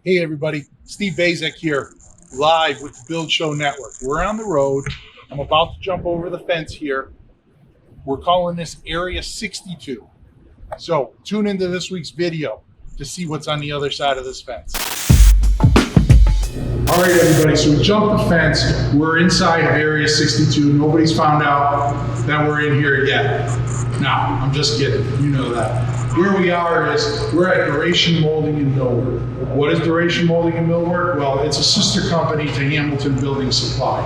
Hey everybody, Steve Bazek here, live with the Build Show Network. We're on the road. I'm about to jump over the fence here. We're calling this Area 62. So tune into this week's video to see what's on the other side of this fence. All right, everybody, so we jumped the fence. We're inside of Area 62. Nobody's found out that we're in here yet. No, I'm just kidding. You know that. Where we are is we're at Duration Moulding and Millwork. What is Duration Moulding and Millwork? Well, it's a sister company to Hamilton Building Supply.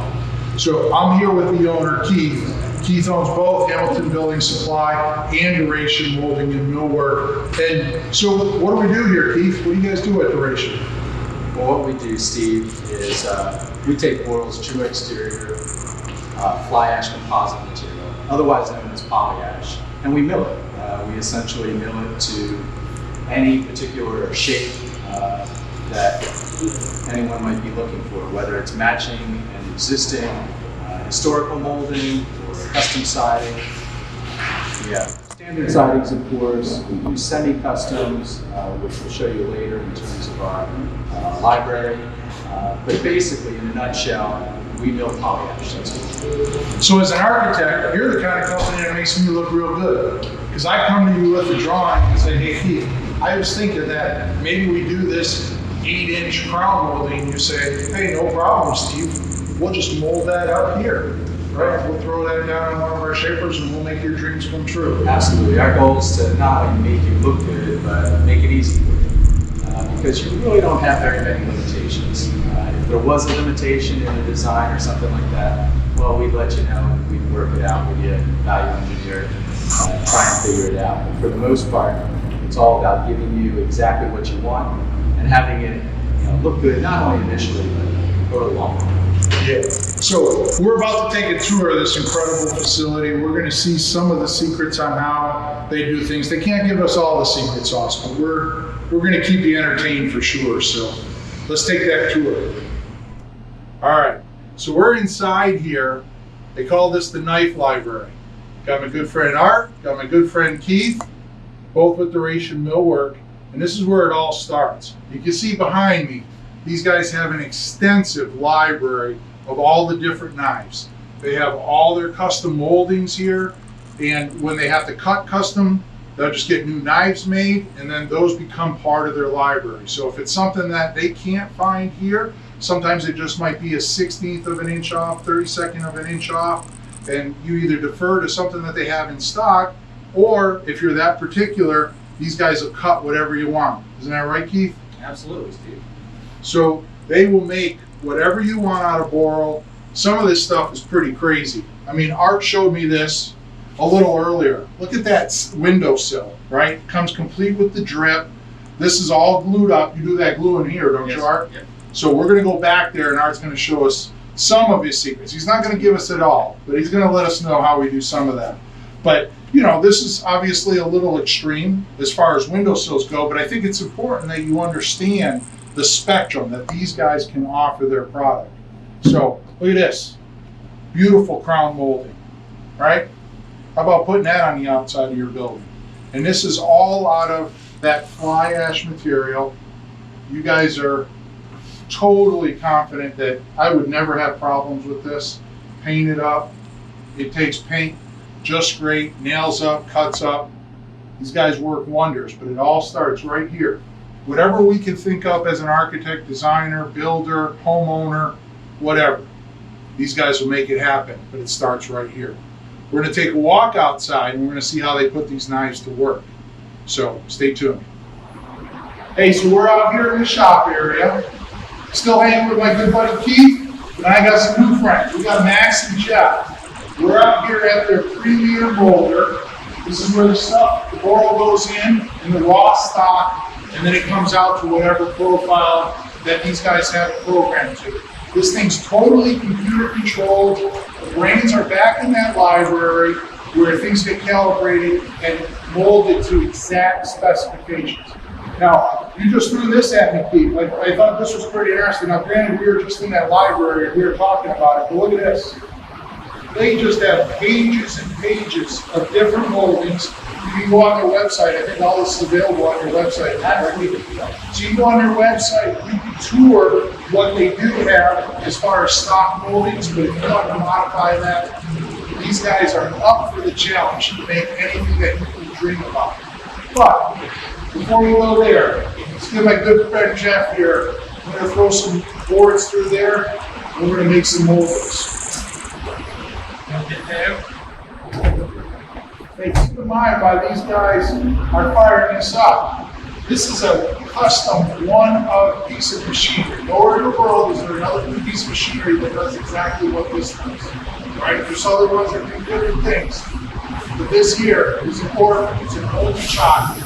So I'm here with the owner, Keith. Keith owns both Hamilton Building Supply and Duration Moulding and Millwork. And so what do we do here, Keith? What do you guys do at Duration? Well, what we do, Steve, is we take BORAL's true exterior fly ash composite material, otherwise known as poly ash, and we mill it. We essentially mill it to any particular shape that anyone might be looking for, whether it's matching an existing historical molding or custom siding. We have standard sidings, of course. We do semi-customs, which we'll show you later in terms of our library. But basically, in a nutshell, we mill poly ash. So as an architect, you're the kind of company that makes me look real good. Because I come to you with a drawing and say, hey Keith, I was thinking that maybe we do this 8-inch crown molding. And you say, hey, no problem, Steve. We'll just mold that up here. Right? We'll throw that down on one of our shapers and we'll make your dreams come true. Absolutely. Our goal is to not only make you look good, but make it easy for you. Because you really don't have very many limitations. If there was a limitation in a design or something like that, well, we'd let you know. We'd work it out with you, value engineer, try and figure it out. But for the most part, it's all about giving you exactly what you want and having it look good, not only initially, but for the long run. Yeah. So we're about to take a tour of this incredible facility. We're going to see some of the secrets on how they do things. They can't give us all the secret sauce, but we're going to keep you entertained for sure. So let's take that tour. All right. So we're inside here. They call this the knife library. Got my good friend Art, got my good friend Keith, both with Duration Millwork, and this is where it all starts. You can see behind me, these guys have an extensive library of all the different knives. They have all their custom moldings here, and when they have to cut custom, they'll just get new knives made, and then those become part of their library. So if it's something that they can't find here, sometimes it just might be a 1/16 of an inch off, 32nd of an inch off, and you either defer to something that they have in stock, or if you're that particular, these guys will cut whatever you want. Isn't that right, Keith? Absolutely, Steve. So they will make whatever you want out of BORAL. Some of this stuff is pretty crazy. I mean, Art showed me this a little earlier. Look at that windowsill, right? It comes complete with the drip. This is all glued up. You do that glue in here, don't you, Art? Yeah. So we're going to go back there and Art's going to show us some of his secrets. He's not going to give us it all, but he's going to let us know how we do some of that. But, this is obviously a little extreme as far as windowsills go, but I think it's important that you understand the spectrum that these guys can offer their product. So look at this, beautiful crown molding, right? How about putting that on the outside of your building? And this is all out of that fly ash material. You guys are totally confident that I would never have problems with this. Paint it up. It takes paint just great, nails up, cuts up. These guys work wonders, but it all starts right here. Whatever we can think of as an architect, designer, builder, homeowner, whatever, these guys will make it happen, but it starts right here. We're going to take a walk outside and we're going to see how they put these knives to work. So stay tuned. Hey, so we're out here in the shop area. Still hanging with my good buddy Keith, and I got some new friends. We got Max and Jeff. We're out here at their premier molder. This is where the BORAL goes in the raw stock, and then it comes out to whatever profile that these guys have it programmed to. This thing's totally computer controlled. The brains are back in that library where things get calibrated and molded to exact specifications. Now, you just threw this at me, Keith. I thought this was pretty interesting. Now, granted, we were just in that library and we were talking about it, but look at this. They just have pages and pages of different moldings. You You can go on their website. I think all this is available on their website. So you can go on their website, you can tour what they do have as far as stock moldings, but if you want to modify that, these guys are up for the challenge to make anything that you can dream about. But before we go there, let's get my good friend Jeff here. I'm going to throw some boards through there, and we're going to make some moldings. Hey, keep in mind why these guys are firing this up. This is a custom one-of piece of machinery. Nowhere in the world is there another piece of machinery that does exactly what this does. Right? There's other ones that do different things. But this here is important. It's an old shot.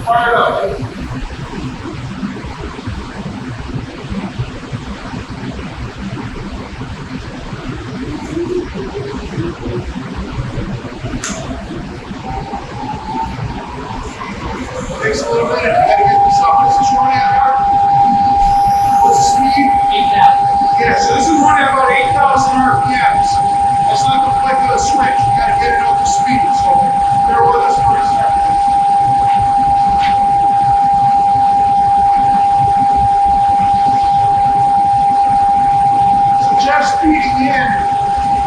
Fire it up. Takes a little minute. You gotta get this up. This is running at what's the speed? 8,000. Yeah, so this is running at about 8,000 RPMs. That's not the flick of the switch. You gotta get it up to speed. So bear with us for a second. So Jeff's feeding in.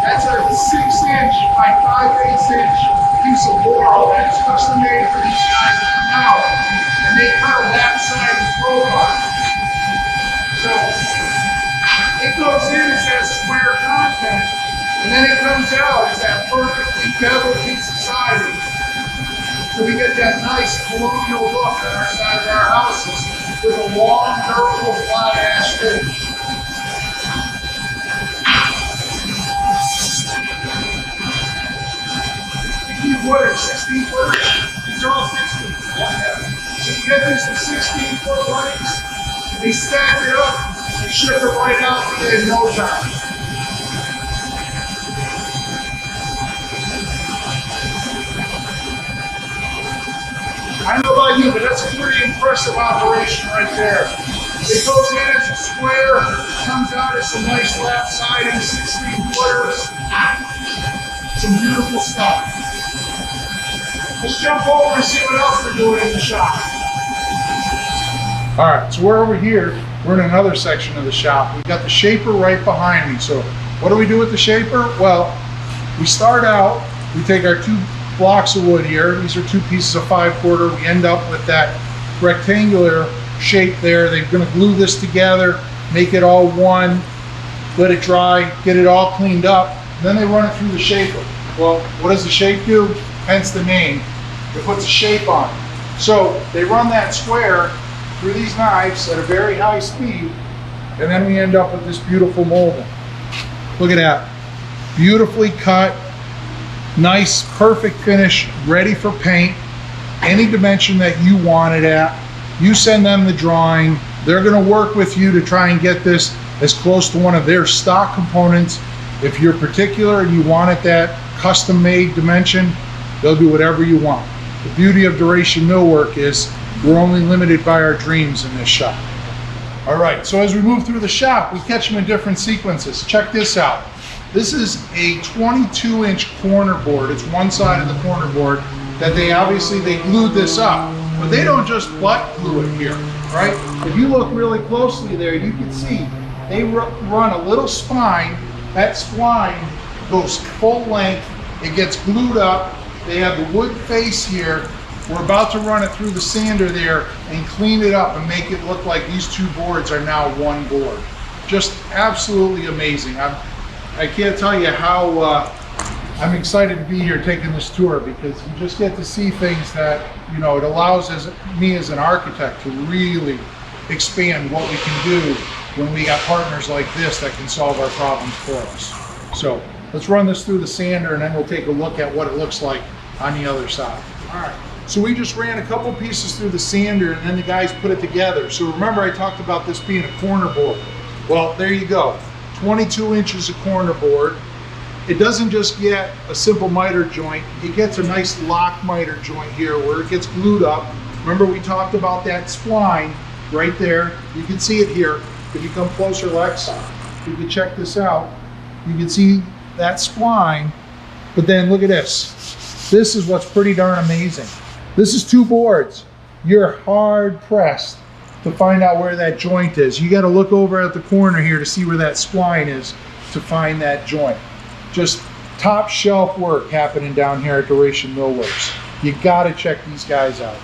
That's a 6-inch by 5/8 piece of BORAL that's custom made for these guys to come out. And they cut a lap side profile. So it goes in as that square content, and then it comes out as that perfectly beveled piece of siding. So we get that nice colonial look on our side of our houses with a long, durable fly ash finish. What are 16 footers? These are all 16. So you get these in 16-foot lengths, they stack it up and ship it right out to you in no time. I don't know about you, but that's a pretty impressive operation right there. It goes in as a square, comes out as some nice lap siding, 16 footers. Some beautiful stuff. Let's jump over and see what else they're doing in the shop. All right, so we're over here. We're in another section of the shop. We've got the shaper right behind me. So what do we do with the shaper? Well, we start out, we take our 2 blocks of wood here. These are 2 pieces of 5/4. We end up with that rectangular shape there. They're gonna glue this together, make it all one, let it dry, get it all cleaned up. Then they run it through the shaper. Well, what does the shape do? Hence the name. It puts a shape on it. So they run that square through these knives at a very high speed, and then we end up with this beautiful molding. Look at that. Beautifully cut, nice, perfect finish, ready for paint. Any dimension that you want it at. You send them the drawing. They're gonna work with you to try and get this as close to one of their stock components. If you're particular and you want it that custom-made dimension, they'll do whatever you want. The beauty of Duration Millwork is we're only limited by our dreams in this shop. All right, so as we move through the shop, we catch them in different sequences. Check this out. This is a 22-inch corner board. It's one side of the corner board that they glued this up. But they don't just butt glue it here, right? If you look really closely there, you can see they run a little spine. That spline goes full length. It gets glued up. They have the wood face here. We're about to run it through the sander there and clean it up and make it look like these 2 boards are now one board. Just absolutely amazing. I can't tell you how I'm excited to be here taking this tour, because you just get to see things that, you know, it allows me as an architect to really expand what we can do when we got partners like this that can solve our problems for us. So let's run this through the sander and then we'll take a look at what it looks like on the other side. All right, so we just ran a couple pieces through the sander and then the guys put it together. So remember I talked about this being a corner board. Well, there you go, 22 inches of corner board. It doesn't just get a simple miter joint, it gets a nice lock miter joint here where it gets glued up. Remember we talked about that spline right there. You can see it here. If you come closer, Lex, you can check this out. You can see that spline, but then look at this. This is what's pretty darn amazing. This is 2 boards. You're hard pressed to find out where that joint is. You got to look over at the corner here to see where that spline is to find that joint. Just top shelf work happening down here at Duration Millworks. You got to check these guys out.